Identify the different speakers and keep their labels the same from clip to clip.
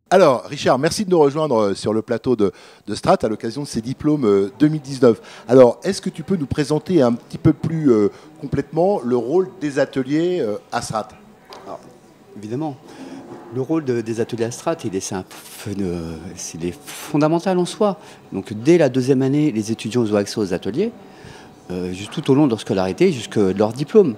Speaker 1: Alors, Richard, merci de nous rejoindre sur le plateau de Strat à l'occasion de ces diplômes 2019. Alors, est-ce que tu peux nous présenter un petit peu plus complètement le rôle des ateliers à Strat?
Speaker 2: Alors, évidemment, le rôle des ateliers à Strat, il est fondamental en soi. Donc, dès la deuxième année, les étudiants ont accès aux ateliers, tout au long de leur scolarité, jusqu'à leur diplôme.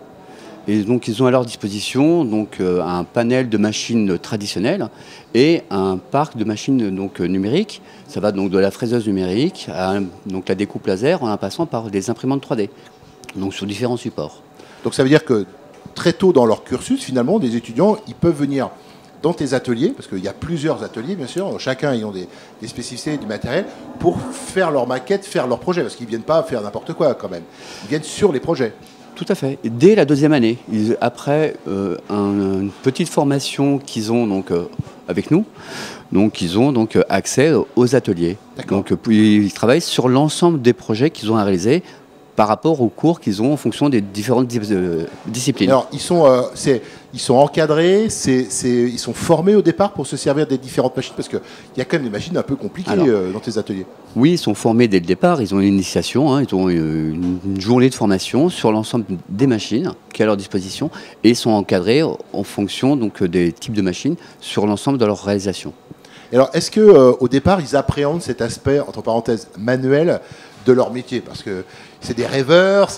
Speaker 2: Et donc, ils ont à leur disposition un panel de machines traditionnelles et un parc de machines numériques. Ça va donc de la fraiseuse numérique à la découpe laser en passant par des imprimantes 3D, donc sur différents supports.
Speaker 1: Donc ça veut dire que très tôt dans leur cursus, finalement, des étudiants, ils peuvent venir dans tes ateliers, parce qu'il y a plusieurs ateliers, bien sûr, chacun ayant des spécificités, du matériel, pour faire leur maquette, faire leur projet, parce qu'ils ne viennent pas faire n'importe quoi quand même. Ils viennent sur les projets.
Speaker 2: Tout à fait. Et dès la deuxième année, après une petite formation qu'ils ont avec nous, ils ont accès aux ateliers. Donc ils travaillent sur l'ensemble des projets qu'ils ont à réaliser par rapport aux cours qu'ils ont en fonction des différentes disciplines.
Speaker 1: Alors ils sont encadrés, ils sont formés au départ pour se servir des différentes machines, parce qu'il y a quand même des machines un peu compliquées dans tes ateliers.
Speaker 2: Oui, ils sont formés dès le départ, ils ont une initiation, ils ont une journée de formation sur l'ensemble des machines qui est à leur disposition et ils sont encadrés en fonction des types de machines sur l'ensemble de leur réalisation.
Speaker 1: Et alors, est-ce qu'au départ, ils appréhendent cet aspect, entre parenthèses, manuel de leur métier? Parce que c'est des rêveurs,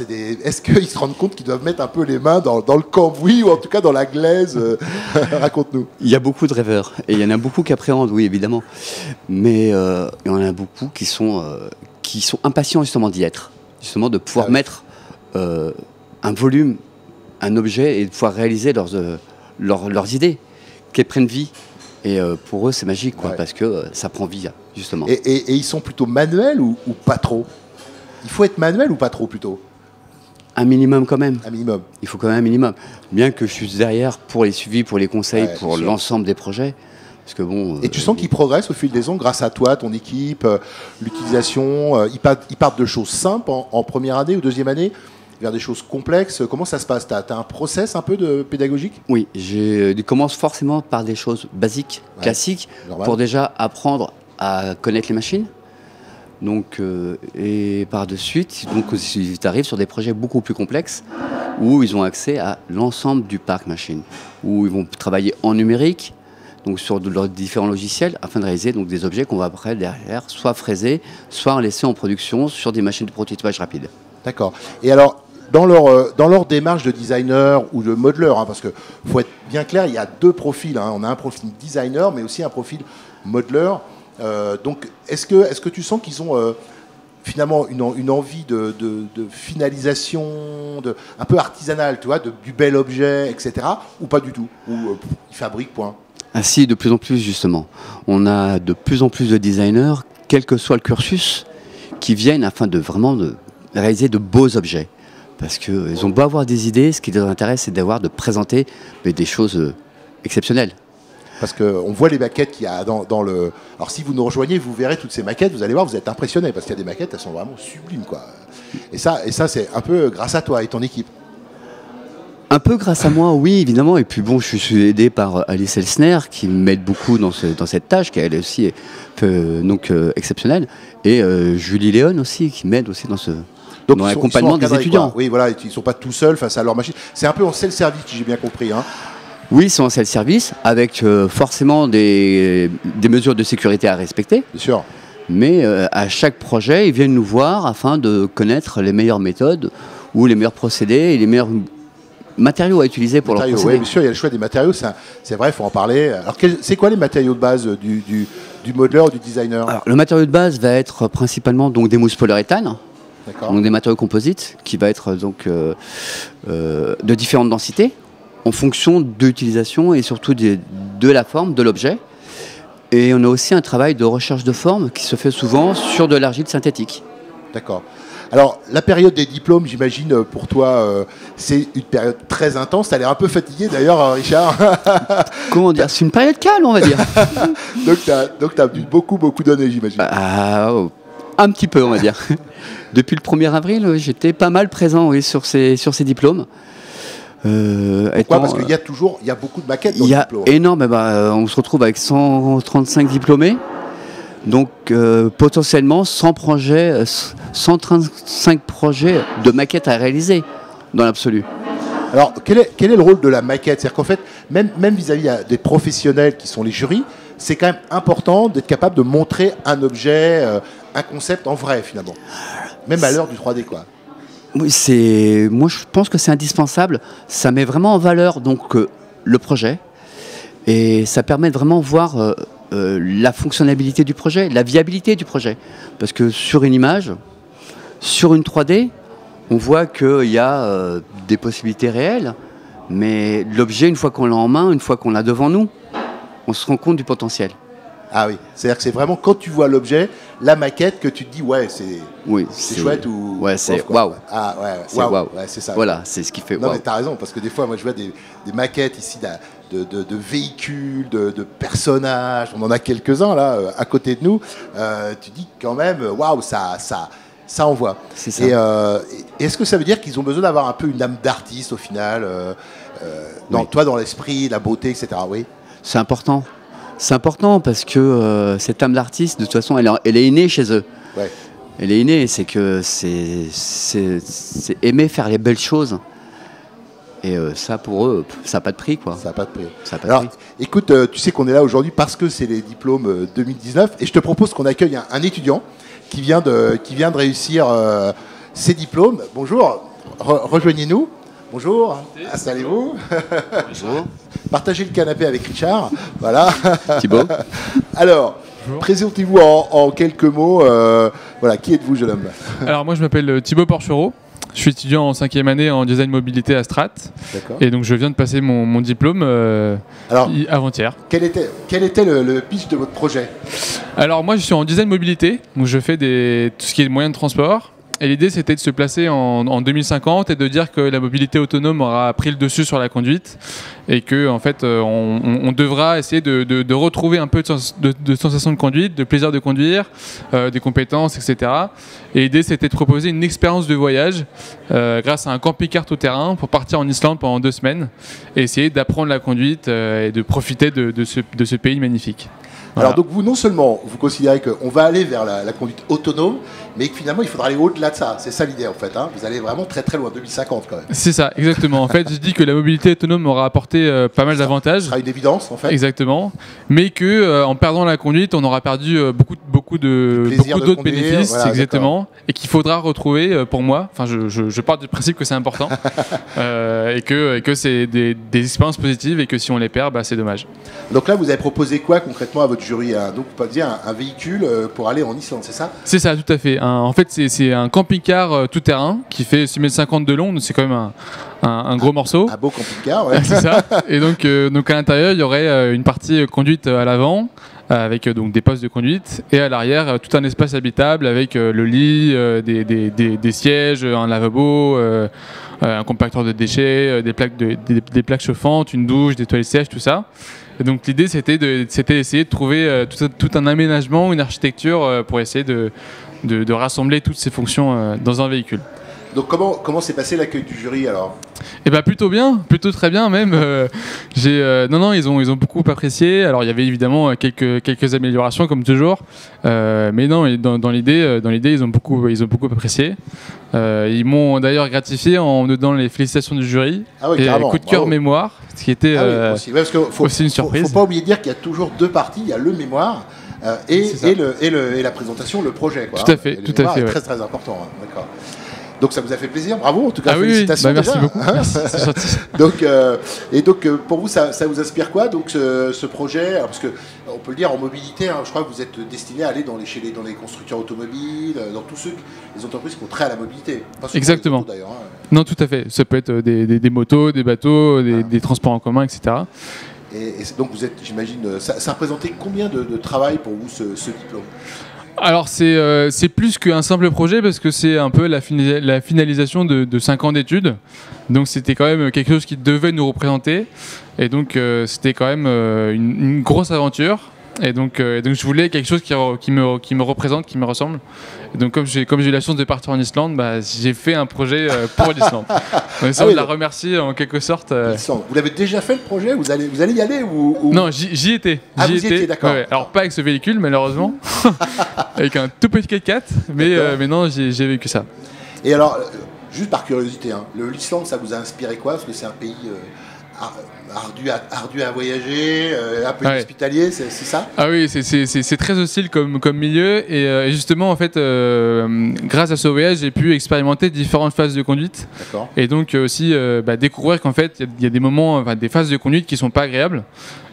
Speaker 1: est-ce qu'ils se rendent compte qu'ils doivent mettre un peu les mains dans le cambouis ou en tout cas dans la glaise? Raconte-nous.
Speaker 2: Il y a beaucoup de rêveurs et il y en a beaucoup qui appréhendent, oui, évidemment. Mais il y en a beaucoup qui sont impatients justement d'y être, justement de pouvoir mettre un volume, un objet et de pouvoir réaliser leurs idées, qu'elles prennent vie. Et pour eux, c'est magique, parce que ça prend vie, justement.
Speaker 1: Et ils sont plutôt manuels ou pas trop? Il faut être manuel ou pas trop, plutôt?
Speaker 2: Un minimum quand même.
Speaker 1: Un minimum.
Speaker 2: Il faut quand même un minimum. Bien que je suis derrière pour les suivis, pour les conseils, pour l'ensemble des projets. Parce que
Speaker 1: et tu sens qu'ils progressent au fil des ans grâce à toi, ton équipe, l'utilisation. Ils partent de choses simples en première année ou deuxième année vers des choses complexes. Comment ça se passe? Tu as un process un peu de pédagogique?
Speaker 2: Oui, je commence forcément par des choses basiques, classiques, normal, pour déjà apprendre à connaître les machines. Et par de suite, ils arrivent sur des projets beaucoup plus complexes où ils ont accès à l'ensemble du parc machine, où ils vont travailler en numérique, sur leurs différents logiciels, afin de réaliser des objets qu'on va après derrière soit fraiser, soit laisser en production sur des machines de prototypage rapide.
Speaker 1: D'accord. Et alors, dans leur démarche de designer ou de modeler, parce qu'il faut être bien clair, il y a deux profils. On a un profil designer, mais aussi un profil modeler. Donc, est-ce que tu sens qu'ils ont finalement une envie de finalisation, un peu artisanale, tu vois, du bel objet, etc., ou pas du tout? Ou ils fabriquent, point?
Speaker 2: Ah si, de plus en plus, justement. On a de plus en plus de designers, quel que soit le cursus, qui viennent afin de vraiment réaliser de beaux objets. Parce qu'ils ont beau avoir des idées, ce qui les intéresse, c'est de présenter des choses exceptionnelles.
Speaker 1: Parce qu'on voit les maquettes qu'il y a dans le... Alors si vous nous rejoignez, vous verrez toutes ces maquettes, vous allez voir, vous êtes impressionnés, parce qu'il y a des maquettes, elles sont vraiment sublimes, quoi. Et ça c'est un peu grâce à toi et ton équipe.
Speaker 2: Un peu grâce à moi, oui, évidemment. Et puis bon, je suis aidé par Alice Elsner, qui m'aide beaucoup dans cette tâche, qui elle aussi est exceptionnelle. Et Julie Léon aussi, qui m'aide aussi dans l'accompagnement des étudiants.
Speaker 1: Quoi. Oui, voilà, ils ne sont pas tout seuls face à leur machine. C'est un peu en self-service, si j'ai bien compris.
Speaker 2: Oui, ils sont en self-service, avec forcément des mesures de sécurité à respecter.
Speaker 1: Bien sûr.
Speaker 2: Mais à chaque projet, ils viennent nous voir afin de connaître les meilleures méthodes ou les meilleurs procédés et les meilleurs matériaux à utiliser pour leur procédé.
Speaker 1: Oui, bien sûr, il y a le choix des matériaux, c'est vrai, il faut en parler. Alors, c'est quoi les matériaux de base du modeler ou du designer?
Speaker 2: Alors, le matériau de base va être principalement des mousses polyuréthane, des matériaux composites, qui va être de différentes densités, en fonction de l'utilisation et surtout de la forme de l'objet. Et on a aussi un travail de recherche de forme qui se fait souvent sur de l'argile synthétique.
Speaker 1: D'accord. Alors, la période des diplômes, j'imagine, pour toi, c'est une période très intense. Tu as l'air un peu fatigué, d'ailleurs, Richard.
Speaker 2: Comment dire? C'est une période calme, on va dire.
Speaker 1: Donc, tu as dû beaucoup donner, j'imagine.
Speaker 2: Un petit peu, on va dire. Depuis le 1er avril, j'étais pas mal présent sur ces diplômes.
Speaker 1: Pourquoi ? Parce qu'il y a beaucoup de maquettes dans
Speaker 2: Il y
Speaker 1: le
Speaker 2: a
Speaker 1: diplôme.
Speaker 2: énorme, on se retrouve avec 135 diplômés, donc potentiellement 135 projets de maquettes à réaliser dans l'absolu.
Speaker 1: Alors, quel est le rôle de la maquette ? C'est-à-dire qu'en fait, même vis-à-vis des professionnels qui sont les jurys, c'est quand même important d'être capable de montrer un objet, un concept en vrai, finalement. Même à l'heure du 3D, quoi.
Speaker 2: Oui, moi je pense que c'est indispensable. Ça met vraiment en valeur donc le projet et ça permet de vraiment voir la fonctionnalité du projet, la viabilité du projet. Parce que sur une image, sur une 3D, on voit qu'il y a des possibilités réelles, mais l'objet, une fois qu'on l'a en main, une fois qu'on l'a devant nous, on se rend compte du potentiel.
Speaker 1: Ah oui, c'est-à-dire que c'est vraiment quand tu vois l'objet, la maquette, que tu te dis ouais, c'est chouette ou
Speaker 2: ouais, c'est
Speaker 1: waouh. Ah ouais, waouh, ouais, c'est ça.
Speaker 2: Voilà, c'est ce qui fait.
Speaker 1: Non mais t'as raison, parce que des fois, moi je vois des maquettes ici de véhicules, de personnages, on en a quelques-uns là à côté de nous. Tu dis quand même waouh, ça envoie.
Speaker 2: C'est ça.
Speaker 1: Et est-ce que ça veut dire qu'ils ont besoin d'avoir un peu une âme d'artiste au final,
Speaker 2: Oui.
Speaker 1: dans l'esprit, la beauté, etc. Oui.
Speaker 2: C'est important. C'est important parce que cette âme d'artiste, de toute façon, elle est innée chez eux.
Speaker 1: Ouais.
Speaker 2: Elle est innée, c'est que c'est aimer faire les belles choses. Et ça, pour eux, ça n'a pas de prix, quoi.
Speaker 1: Ça n'a pas de prix.
Speaker 2: Ça a pas de
Speaker 1: Alors,
Speaker 2: prix.
Speaker 1: écoute, tu sais qu'on est là aujourd'hui parce que c'est les diplômes 2019 et je te propose qu'on accueille un étudiant qui vient de réussir ses diplômes. Bonjour, rejoignez-nous. Bonjour, installez-vous.
Speaker 2: Bonjour.
Speaker 1: Partagez le canapé avec Richard. Voilà.
Speaker 2: Thibaut.
Speaker 1: Alors, présentez-vous en quelques mots. Voilà, qui êtes-vous, jeune homme ?
Speaker 3: Alors moi je m'appelle Thibaut Porchereau, je suis étudiant en 5e année en design mobilité à Strat.
Speaker 1: D'accord.
Speaker 3: Et donc je viens de passer mon diplôme avant-hier.
Speaker 1: Quel était le pitch de votre projet ?
Speaker 3: Alors moi je suis en design mobilité, donc je fais tout ce qui est moyens de transport. Et l'idée c'était de se placer en 2050 et de dire que la mobilité autonome aura pris le dessus sur la conduite et que en fait on devra essayer de retrouver un peu de sensation de conduite, de plaisir de conduire, des compétences, etc. Et l'idée c'était de proposer une expérience de voyage grâce à un camping-car tout-terrain pour partir en Islande pendant 2 semaines et essayer d'apprendre la conduite et de profiter de ce pays magnifique. Voilà.
Speaker 1: Alors donc vous, non seulement vous considérez qu'on va aller vers la conduite autonome, mais que finalement il faudra aller au-delà de ça. C'est ça l'idée en fait. Hein. Vous allez vraiment très très loin, 2050 quand même.
Speaker 3: C'est ça, exactement. En fait, je dis que la mobilité autonome aura apporté pas mal d'avantages.
Speaker 1: Ce sera une évidence en fait.
Speaker 3: Exactement. Mais que en perdant la conduite, on aura perdu beaucoup d'autres bénéfices. Voilà, exactement. Et qu'il faudra retrouver pour moi. Enfin, je pars du principe que c'est important et que c'est des expériences positives et que si on les perd, bah, c'est dommage.
Speaker 1: Donc là, vous avez proposé quoi concrètement à votre jury ? Donc vous pouvez dire un véhicule pour aller en Islande, c'est ça ?
Speaker 3: C'est ça, tout à fait. En fait, c'est un camping-car tout-terrain qui fait 6,50 m de long, donc c'est quand même un gros morceau.
Speaker 1: Un beau camping-car, ouais.
Speaker 3: C'est ça. Et donc à l'intérieur, il y aurait une partie conduite à l'avant, avec donc des postes de conduite, et à l'arrière, tout un espace habitable avec le lit, des sièges, un lavabo, un compacteur de déchets, des plaques chauffantes, une douche, des toilettes sèches, tout ça. Et donc l'idée c'était d'essayer de trouver tout un aménagement, une architecture pour essayer de rassembler toutes ces fonctions dans un véhicule.
Speaker 1: Donc comment s'est passé l'accueil du jury alors ?
Speaker 3: Eh ben plutôt bien, plutôt très bien même. Non, ils ont beaucoup apprécié. Alors il y avait évidemment quelques améliorations comme toujours, mais non, dans l'idée ils ont beaucoup apprécié. Ils m'ont d'ailleurs gratifié en me donnant les félicitations du jury.
Speaker 1: Ah oui,
Speaker 3: et
Speaker 1: carrément.
Speaker 3: coup de cœur mémoire, ce qui était
Speaker 1: aussi. Ouais, parce que
Speaker 3: aussi une surprise.
Speaker 1: Faut pas oublier de dire qu'il y a toujours 2 parties. Il y a le mémoire et la présentation, le projet. Quoi,
Speaker 3: tout à fait, tout à fait.
Speaker 1: C'est très très important. Hein, d'accord. Donc ça vous a fait plaisir, bravo en tout cas, félicitations.
Speaker 3: Oui. Bah, merci
Speaker 1: déjà.
Speaker 3: beaucoup. Merci, c'est gentil.
Speaker 1: Donc pour vous ça vous inspire quoi donc ce projet, alors, parce que on peut le dire en mobilité, hein, je crois que vous êtes destiné à aller dans les constructeurs automobiles, dans tous les entreprises qui ont trait à la mobilité. Pas seulement
Speaker 3: exactement.
Speaker 1: les autos, d'ailleurs, hein.
Speaker 3: Non, tout à fait. Ça peut être des motos, des bateaux, des transports en commun, etc.
Speaker 1: Et donc vous êtes, j'imagine, ça représentait combien de travail pour vous ce diplôme ?
Speaker 3: Alors c'est plus qu'un simple projet parce que c'est un peu la finalisation de 5 ans d'études. Donc c'était quand même quelque chose qui devait nous représenter. Et donc c'était quand même une grosse aventure. Et donc je voulais quelque chose qui me représente, qui me ressemble. Et donc comme j'ai eu la chance de partir en Islande, j'ai fait un projet pour l'Islande. Donc ça, on la remercie en quelque sorte.
Speaker 1: Vous l'avez déjà fait le projet, vous allez y aller ou...
Speaker 3: Non, j'y étais.
Speaker 1: Ah, vous y étiez, d'accord.
Speaker 3: Ouais. Alors pas avec ce véhicule malheureusement, avec un tout petit 4x4, mais non, j'ai vécu ça.
Speaker 1: Et alors, juste par curiosité, l'Islande, ça vous a inspiré quoi? Parce que c'est un pays ardu à voyager, un peu hospitalier, c'est ça?
Speaker 3: Ah oui, c'est très hostile comme milieu. Et justement, en fait, grâce à ce voyage, j'ai pu expérimenter différentes phases de conduite.
Speaker 1: D'accord.
Speaker 3: Et donc aussi découvrir qu'en fait, il y a des moments, des phases de conduite qui ne sont pas agréables.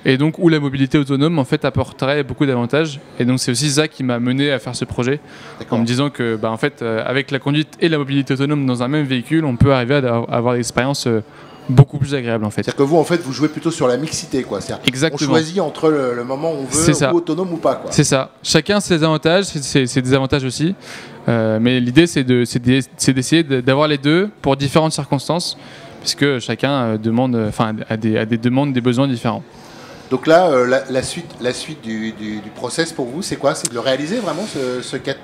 Speaker 3: Et donc où la mobilité autonome en fait apporterait beaucoup d'avantages. Et donc c'est aussi ça qui m'a mené à faire ce projet, en me disant que en fait avec la conduite et la mobilité autonome dans un même véhicule, on peut arriver à avoir des expériences beaucoup plus agréables en fait.
Speaker 1: C'est-à-dire que vous en fait vous jouez plutôt sur la mixité quoi.
Speaker 3: Exactement.
Speaker 1: On choisit entre le moment où on veut, ou autonome ou pas quoi.
Speaker 3: C'est ça. Chacun ses avantages, ses désavantages aussi. Mais l'idée c'est d'essayer d'avoir les deux pour différentes circonstances, puisque chacun demande, a des demandes, des besoins différents.
Speaker 1: Donc là, la suite du process pour vous, c'est quoi? C'est de le réaliser vraiment, ce véhicule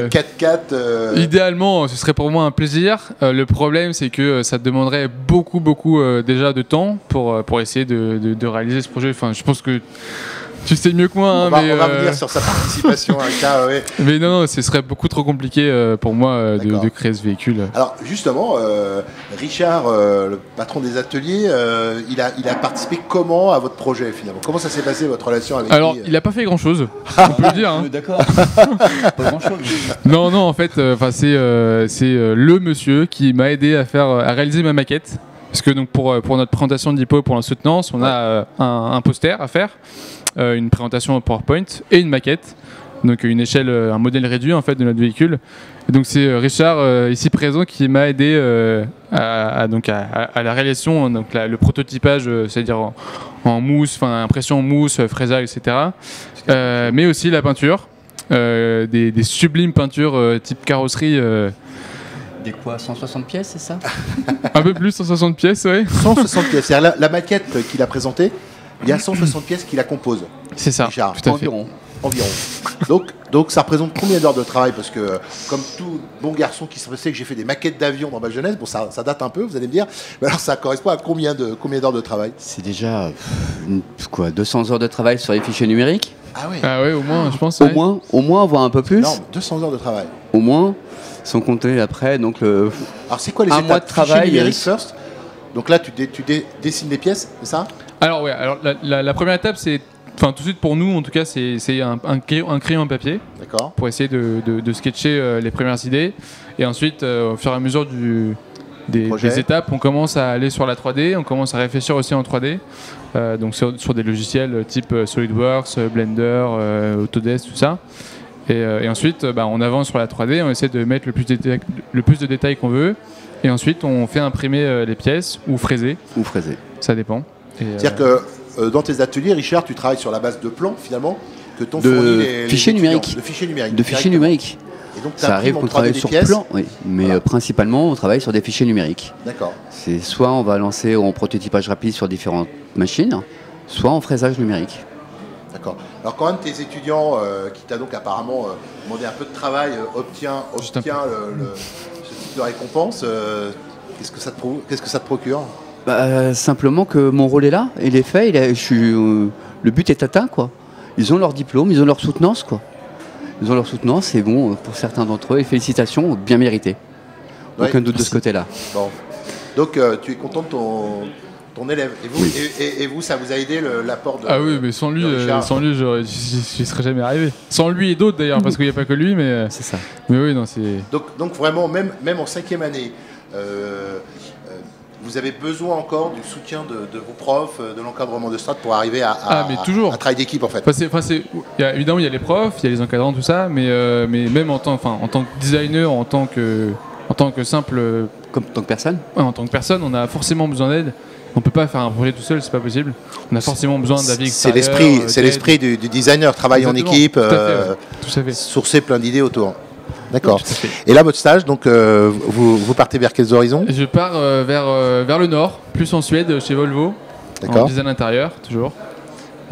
Speaker 1: 4x4
Speaker 3: Idéalement, ce serait pour moi un plaisir. Le problème, c'est que ça demanderait beaucoup déjà de temps pour essayer de réaliser ce projet. Enfin, je pense que tu sais mieux que moi.
Speaker 1: On va revenir sur sa participation. Ouais.
Speaker 3: Mais non, ce serait beaucoup trop compliqué pour moi de créer ce véhicule.
Speaker 1: Alors justement, Richard, le patron des ateliers, il a participé comment à votre projet finalement? Comment ça s'est passé votre relation avec lui?
Speaker 3: Alors, il n'a pas fait grand-chose, on peut le dire.
Speaker 2: D'accord. Pas grand-chose.
Speaker 3: Non, en fait, c'est le monsieur qui m'a aidé à réaliser ma maquette. Parce que donc pour notre présentation de Dipo pour la soutenance, on a un poster à faire. Une présentation PowerPoint et une maquette, donc une échelle, un modèle réduit en fait de notre véhicule. Et donc c'est Richard ici présent qui m'a aidé à la réalisation, donc le prototypage, c'est-à-dire en mousse, impression en mousse, fraisage, etc. Mais aussi la peinture, des sublimes peintures type carrosserie.
Speaker 2: Des quoi, 160 pièces, c'est ça?
Speaker 3: Un peu plus, 160 pièces, ouais.
Speaker 1: 160 pièces, c'est-à-dire la maquette qu'il a présentée. Il y a 160 pièces qui la composent.
Speaker 3: C'est ça,
Speaker 1: Richard.
Speaker 3: tout à fait.
Speaker 1: Environ. Donc ça représente combien d'heures de travail? Parce que comme tout bon garçon qui sait que j'ai fait des maquettes d'avions dans ma jeunesse, bon ça date un peu, vous allez me dire, mais alors ça correspond à combien d'heures de travail?
Speaker 2: C'est déjà 200 heures de travail sur les fichiers numériques.
Speaker 1: Ah oui.
Speaker 3: Ah ouais, au moins, je pense.
Speaker 2: Au moins, voire un peu plus.
Speaker 1: Non, 200 heures de travail.
Speaker 2: Au moins, sans compter après, donc
Speaker 1: Alors c'est quoi les étapes?
Speaker 2: mois de travail
Speaker 1: numérique first. Donc là, tu dessines les pièces, c'est ça?
Speaker 3: Alors la première étape, c'est, tout de suite pour nous, en tout cas, c'est un crayon en papier. D'accord. Pour essayer de sketcher les premières idées. Et ensuite, au fur et à mesure des étapes, on commence à aller sur la 3D, on commence à réfléchir aussi en 3D. Donc sur des logiciels type SolidWorks, Blender, Autodesk, tout ça. Et ensuite, on avance sur la 3D, on essaie de mettre le plus de détails qu'on veut. Et ensuite, on fait imprimer les pièces ou fraiser. Ça dépend.
Speaker 1: C'est-à-dire que dans tes ateliers, Richard, tu travailles sur la base de plans, finalement, que t'ont
Speaker 2: fourni
Speaker 1: les
Speaker 2: fichiers numériques.
Speaker 1: De fichiers numériques.
Speaker 2: De fichiers numériques.
Speaker 1: Et donc,
Speaker 2: ça arrive qu'on travaille sur plan, oui, mais principalement, on travaille sur des fichiers numériques.
Speaker 1: D'accord.
Speaker 2: C'est soit on va lancer en prototypage rapide sur différentes machines, soit en fraisage numérique.
Speaker 1: D'accord. Alors quand un de tes étudiants, qui t'a donc apparemment demandé un peu de travail, obtient ce type de récompense, qu'est-ce que ça te procure?
Speaker 2: Simplement que mon rôle est là, il est fait, le but est atteint, quoi. Ils ont leur diplôme, ils ont leur soutenance, quoi. Ils ont leur soutenance et bon, pour certains d'entre eux, et félicitations, bien mérité. Aucun doute de ce côté-là.
Speaker 1: Bon. Donc tu es content de ton élève. Et vous, ça vous a aidé l'apport de...
Speaker 3: Ah oui, mais sans lui, j'y serais jamais arrivé. Sans lui et d'autres d'ailleurs, parce qu'il n'y a pas que lui, mais...
Speaker 2: C'est ça.
Speaker 3: Mais oui, non, c'est...
Speaker 1: Donc vraiment, même en 5e année, vous avez besoin encore du soutien de vos profs, de l'encadrement de strat pour arriver à travail d'équipe en fait.
Speaker 3: Évidemment, il y a les profs, il y a les encadrants, tout ça, mais même en tant que designer, en tant que simple...
Speaker 2: En tant que personne.
Speaker 3: Ouais, en tant que personne, on a forcément besoin d'aide. On peut pas faire un projet tout seul, c'est pas possible. On a forcément besoin d'avis extérieurs.
Speaker 1: C'est l'esprit du designer, travailler en équipe,
Speaker 3: tout à fait.
Speaker 1: Sourcer plein d'idées autour. D'accord. Et là, votre stage, donc, vous partez vers quels horizons?
Speaker 3: Je pars vers le nord, plus en Suède, chez Volvo, en design intérieur, toujours.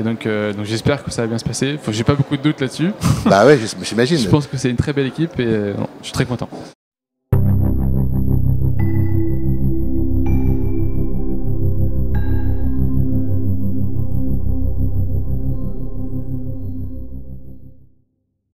Speaker 3: Et donc j'espère que ça va bien se passer. J'ai pas beaucoup de doutes là-dessus.
Speaker 1: Bah ouais, j'imagine.
Speaker 3: Je pense que c'est une très belle équipe et je suis très content.